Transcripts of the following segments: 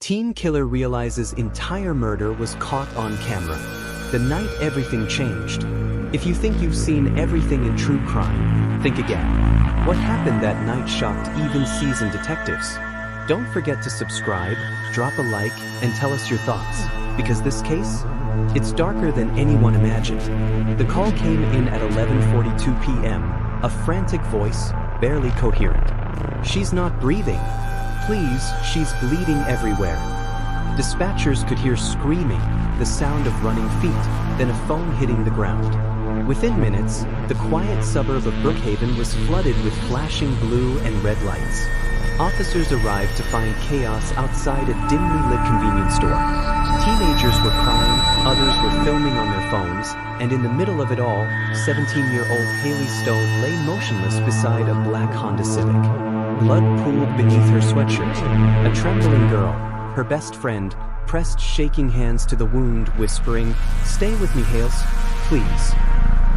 Teen killer realizes entire murder was caught on camera. The night everything changed. If you think you've seen everything in true crime, think again. What happened that night shocked even seasoned detectives. Don't forget to subscribe, drop a like, and tell us your thoughts, because this case, it's darker than anyone imagined. The call came in at 11:42 p.m., a frantic voice, barely coherent. "She's not breathing. Please, she's bleeding everywhere." Dispatchers could hear screaming, the sound of running feet, then a phone hitting the ground. Within minutes, the quiet suburb of Brookhaven was flooded with flashing blue and red lights. Officers arrived to find chaos outside a dimly lit convenience store. Teenagers were crying, others were filming on their phones, and in the middle of it all, 17-year-old Haley Stone lay motionless beside a black Honda Civic. Blood pooled beneath her sweatshirt. A trembling girl, her best friend, pressed shaking hands to the wound, whispering, "Stay with me, Hales, please."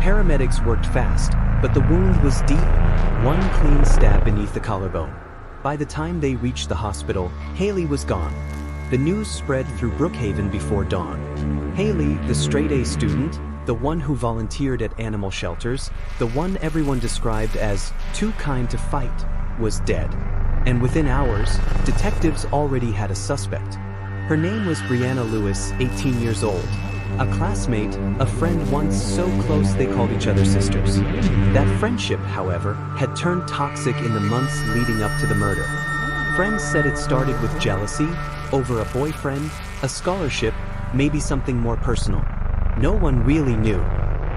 Paramedics worked fast, but the wound was deep, one clean stab beneath the collarbone. By the time they reached the hospital, Haley was gone. The news spread through Brookhaven before dawn. Haley, the straight-A student, the one who volunteered at animal shelters, the one everyone described as too kind to fight, was dead. And within hours, detectives already had a suspect. Her name was Brianna Lewis, 18 years old. A classmate, a friend once so close they called each other sisters. That friendship, however, had turned toxic in the months leading up to the murder. Friends said it started with jealousy, over a boyfriend, a scholarship, maybe something more personal. No one really knew,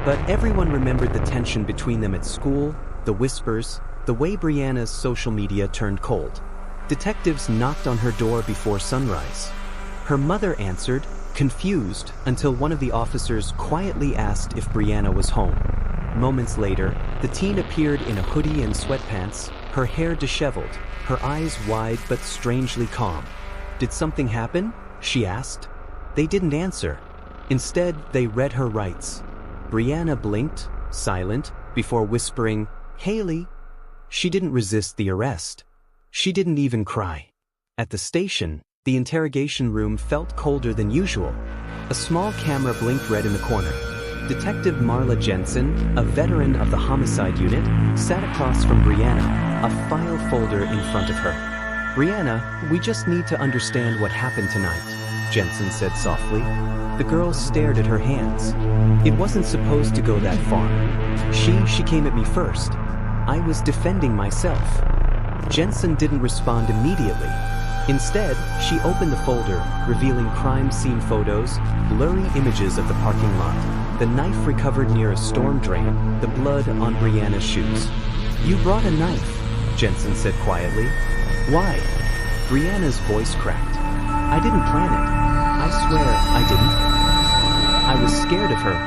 but everyone remembered the tension between them at school, the whispers, the way Brianna's social media turned cold. Detectives knocked on her door before sunrise. Her mother answered, confused, until one of the officers quietly asked if Brianna was home. Moments later, the teen appeared in a hoodie and sweatpants, her hair disheveled, her eyes wide but strangely calm. "Did something happen?" she asked. They didn't answer. Instead, they read her rights. Brianna blinked, silent, before whispering, "Haley." She didn't resist the arrest. She didn't even cry. At the station, the interrogation room felt colder than usual. A small camera blinked red in the corner. Detective Marla Jensen, a veteran of the homicide unit, sat across from Brianna, a file folder in front of her. "Brianna, we just need to understand what happened tonight," Jensen said softly. The girl stared at her hands. "It wasn't supposed to go that far. She came at me first. I was defending myself." Jensen didn't respond immediately. Instead, she opened the folder, revealing crime scene photos, blurry images of the parking lot, the knife recovered near a storm drain, the blood on Brianna's shoes. "You brought a knife," Jensen said quietly. "Why?" Brianna's voice cracked. "I didn't plan it. I swear I didn't. I was scared of her.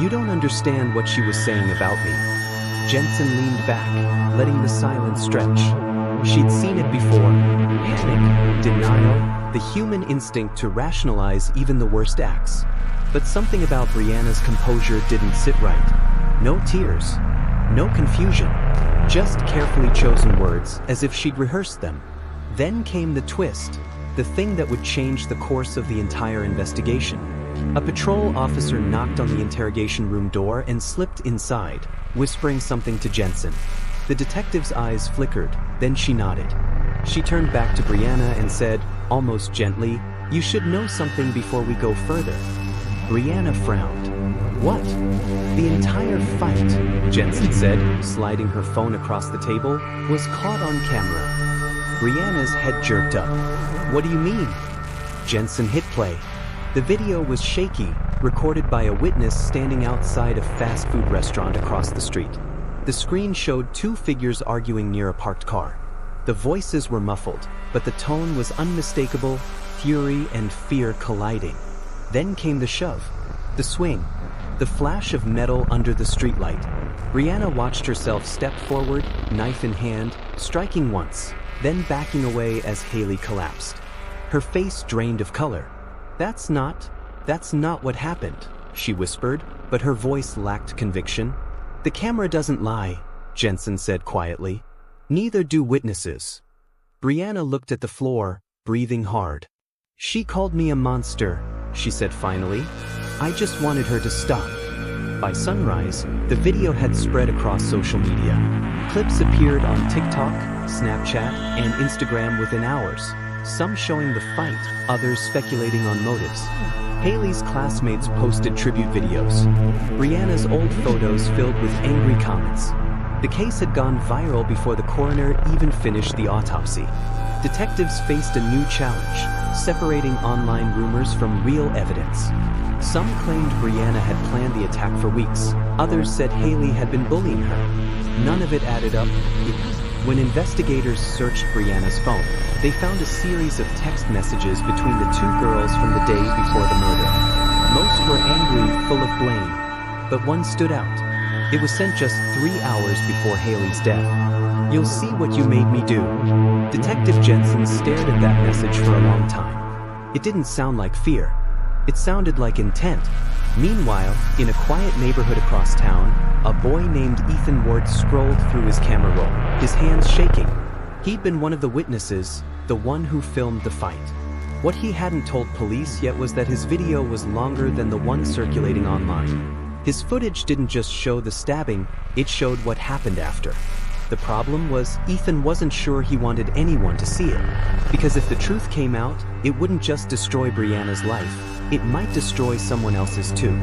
You don't understand what she was saying about me." Jensen leaned back, letting the silence stretch. She'd seen it before. Panic, denial, the human instinct to rationalize even the worst acts. But something about Brianna's composure didn't sit right. No tears, no confusion, just carefully chosen words as if she'd rehearsed them. Then came the twist, the thing that would change the course of the entire investigation. A patrol officer knocked on the interrogation room door and slipped inside, whispering something to Jensen. The detective's eyes flickered, then she nodded. She turned back to Brianna and said, almost gently, "You should know something before we go further." Brianna frowned. "What?" "The entire fight," Jensen said, sliding her phone across the table, "was caught on camera." Brianna's head jerked up. "What do you mean?" Jensen hit play. The video was shaky, recorded by a witness standing outside a fast food restaurant across the street. The screen showed two figures arguing near a parked car. The voices were muffled, but the tone was unmistakable, fury and fear colliding. Then came the shove, the swing, the flash of metal under the streetlight. Brianna watched herself step forward, knife in hand, striking once, then backing away as Haley collapsed. Her face drained of color. That's not what happened," she whispered, but her voice lacked conviction. "The camera doesn't lie," Jensen said quietly. "Neither do witnesses." Brianna looked at the floor, breathing hard. "She called me a monster," she said finally. "I just wanted her to stop." By sunrise, the video had spread across social media. Clips appeared on TikTok, Snapchat, and Instagram within hours, some showing the fight, others speculating on motives. Haley's classmates posted tribute videos. Brianna's old photos filled with angry comments. The case had gone viral before the coroner even finished the autopsy. Detectives faced a new challenge, separating online rumors from real evidence. Some claimed Brianna had planned the attack for weeks. Others said Haley had been bullying her. None of it added up. When investigators searched Brianna's phone, they found a series of text messages between the two girls from the day before the murder. Most were angry, full of blame, but one stood out. It was sent just 3 hours before Haley's death. "You'll see what you made me do." Detective Jensen stared at that message for a long time. It didn't sound like fear. It sounded like intent. Meanwhile, in a quiet neighborhood across town, a boy named Ethan Ward scrolled through his camera roll, his hands shaking. He'd been one of the witnesses, the one who filmed the fight. What he hadn't told police yet was that his video was longer than the one circulating online. His footage didn't just show the stabbing, it showed what happened after. The problem was, Ethan wasn't sure he wanted anyone to see it. Because if the truth came out, it wouldn't just destroy Brianna's life, it might destroy someone else's too.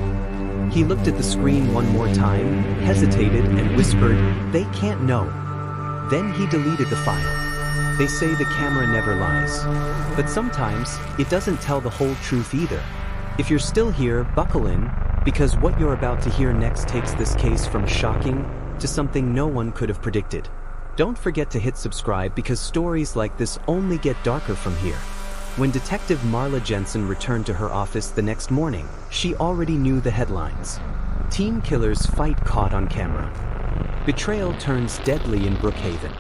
He looked at the screen one more time, hesitated, and whispered, "They can't know." Then he deleted the file. They say the camera never lies. But sometimes, it doesn't tell the whole truth either. If you're still here, buckle in, because what you're about to hear next takes this case from shocking to something no one could have predicted. Don't forget to hit subscribe because stories like this only get darker from here. When Detective Marla Jensen returned to her office the next morning, she already knew the headlines. Teen killers fight caught on camera. Betrayal turns deadly in Brookhaven.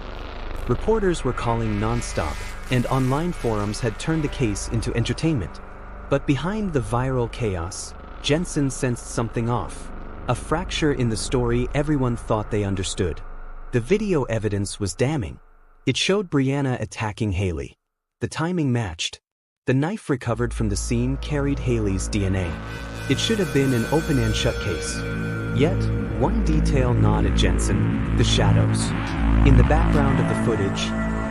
Reporters were calling non-stop, and online forums had turned the case into entertainment. But behind the viral chaos, Jensen sensed something off. A fracture in the story everyone thought they understood. The video evidence was damning. It showed Brianna attacking Haley. The timing matched. The knife recovered from the scene carried Haley's DNA. It should have been an open and shut case. Yet, one detail gnawed at Jensen: the shadows. In the background of the footage,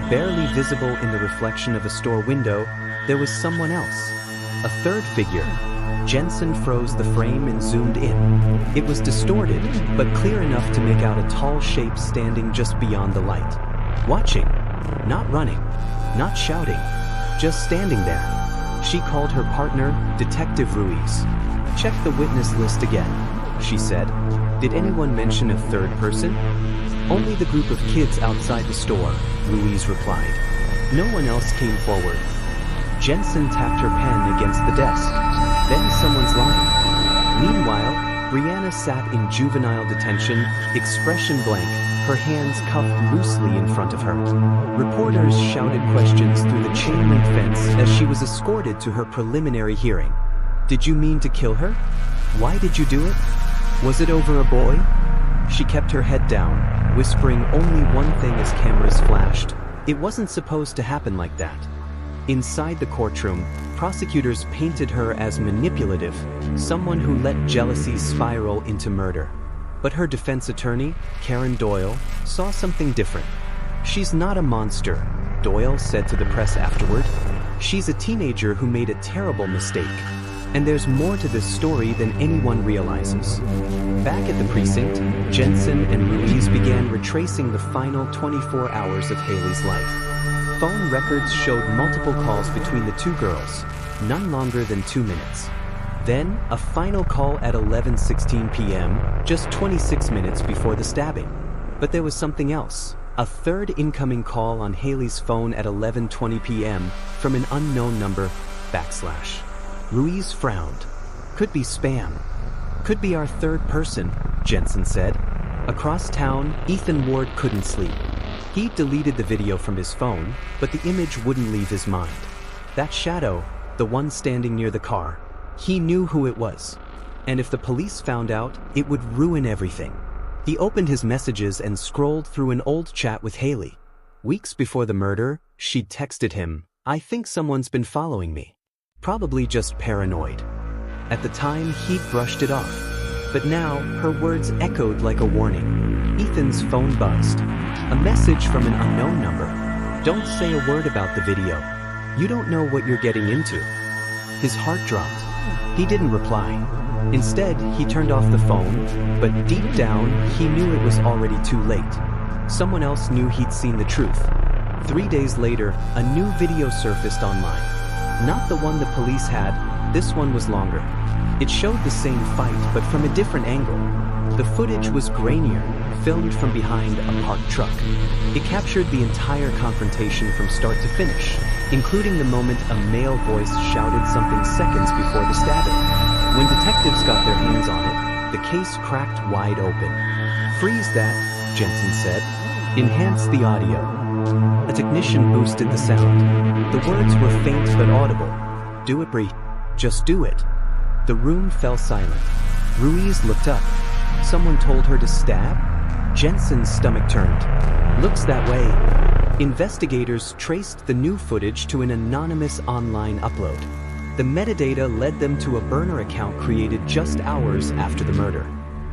barely visible in the reflection of a store window, there was someone else. A third figure. Jensen froze the frame and zoomed in. It was distorted, but clear enough to make out a tall shape standing just beyond the light. Watching. Not running. Not shouting. Just standing there. She called her partner, Detective Ruiz. "Check the witness list again," she said. "Did anyone mention a third person?" "Only the group of kids outside the store," Ruiz replied. No one else came forward. Jensen tapped her pen against the desk. Then someone's lying. Meanwhile, Brianna sat in juvenile detention, expression blank, her hands cuffed loosely in front of her. Reporters shouted questions through the chain-link fence as she was escorted to her preliminary hearing. "Did you mean to kill her? Why did you do it? Was it over a boy?" She kept her head down, whispering only one thing as cameras flashed. It wasn't supposed to happen like that. Inside the courtroom, prosecutors painted her as manipulative, someone who let jealousy spiral into murder. But her defense attorney, Karen Doyle, saw something different. "She's not a monster," Doyle said to the press afterward. "She's a teenager who made a terrible mistake. And there's more to this story than anyone realizes." Back at the precinct, Jensen and Ruiz began retracing the final 24 hours of Haley's life. Phone records showed multiple calls between the two girls, none longer than 2 minutes. Then, a final call at 11:16 p.m., just 26 minutes before the stabbing. But there was something else. A third incoming call on Haley's phone at 11:20 p.m. from an unknown number, /. Ruiz frowned. "Could be spam. Could be our third person," Jensen said. Across town, Ethan Ward couldn't sleep. He deleted the video from his phone, but the image wouldn't leave his mind. That shadow, the one standing near the car, he knew who it was. And if the police found out, it would ruin everything. He opened his messages and scrolled through an old chat with Haley. Weeks before the murder, she'd texted him, "I think someone's been following me." Probably just paranoid. At the time, he'd brushed it off. But now, her words echoed like a warning. Ethan's phone buzzed. A message from an unknown number. Don't say a word about the video. You don't know what you're getting into. His heart dropped. He didn't reply. Instead, he turned off the phone, but deep down, he knew it was already too late. Someone else knew he'd seen the truth. 3 days later, a new video surfaced online. Not the one the police had, this one was longer. It showed the same fight, but from a different angle. The footage was grainier, filmed from behind a parked truck. It captured the entire confrontation from start to finish, including the moment a male voice shouted something seconds before the stabbing. When detectives got their hands on it, the case cracked wide open. "Freeze that," Jensen said. "Enhance the audio." A technician boosted the sound. The words were faint but audible. "Do it, Bree. Just do it." The room fell silent. Ruiz looked up. Someone told her to stab? Jensen's stomach turned. "Looks that way." Investigators traced the new footage to an anonymous online upload. The metadata led them to a burner account created just hours after the murder.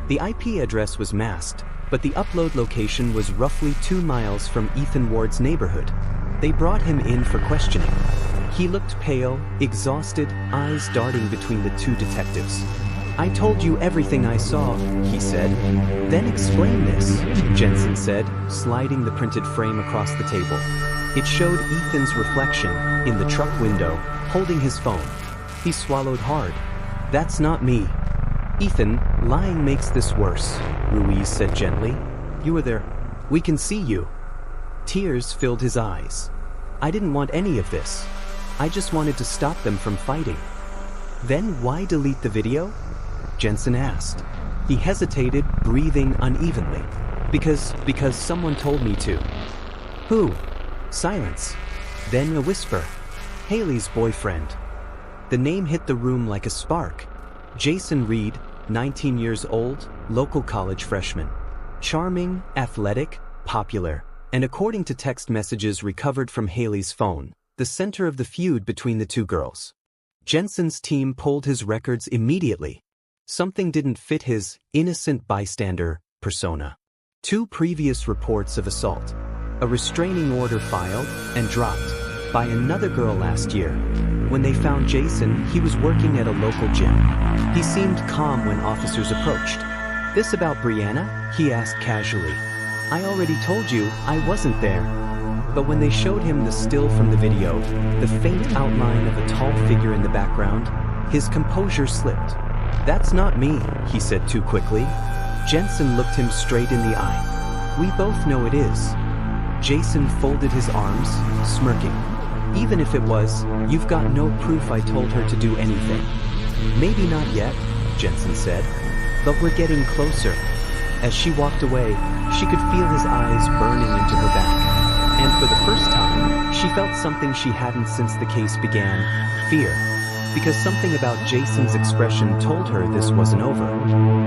The IP address was masked, but the upload location was roughly 2 miles from Ethan Ward's neighborhood. They brought him in for questioning. He looked pale, exhausted, eyes darting between the two detectives. "I told you everything I saw," he said. "Then explain this," Jensen said, sliding the printed frame across the table. It showed Ethan's reflection in the truck window, holding his phone. He swallowed hard. "That's not me." "Ethan, lying makes this worse," Ruiz said gently. "You were there. We can see you." Tears filled his eyes. "I didn't want any of this. I just wanted to stop them from fighting." "Then why delete the video?" Jensen asked. He hesitated, breathing unevenly. Because someone told me to." "Who?" Silence. Then a whisper. "Haley's boyfriend." The name hit the room like a spark. Jason Reed, 19 years old, local college freshman. Charming, athletic, popular, and according to text messages recovered from Haley's phone, the center of the feud between the two girls. Jensen's team pulled his records immediately. Something didn't fit his innocent bystander persona. 2 previous reports of assault. A restraining order filed and dropped by another girl last year. When they found Jason, he was working at a local gym. He seemed calm when officers approached. "This about Brianna?" he asked casually. "I already told you I wasn't there." But when they showed him the still from the video, the faint outline of a tall figure in the background, his composure slipped. "That's not me," he said too quickly. Jensen looked him straight in the eye. "We both know it is." Jason folded his arms, smirking. "Even if it was, you've got no proof I told her to do anything." "Maybe not yet," Jensen said. "But we're getting closer." As she walked away, she could feel his eyes burning into her back. And for the first time, she felt something she hadn't since the case began: fear. Because something about Jason's expression told her this wasn't over.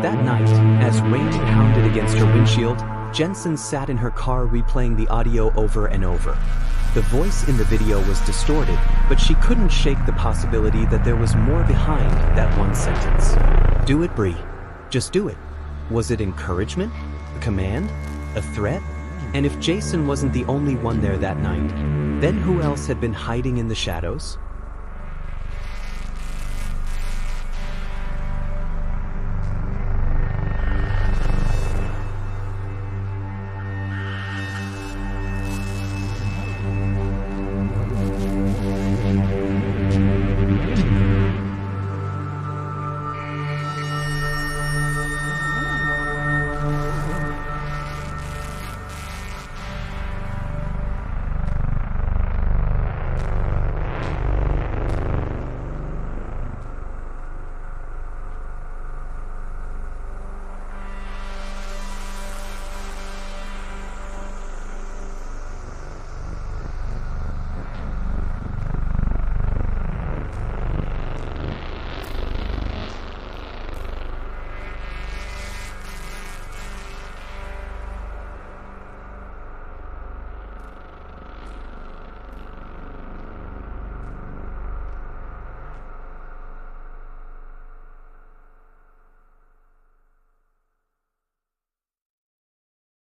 That night, as rain pounded against her windshield, Jensen sat in her car replaying the audio over and over. The voice in the video was distorted, but she couldn't shake the possibility that there was more behind that one sentence. "Do it, Bree. Just do it." Was it encouragement? A command? A threat? And if Jason wasn't the only one there that night, then who else had been hiding in the shadows?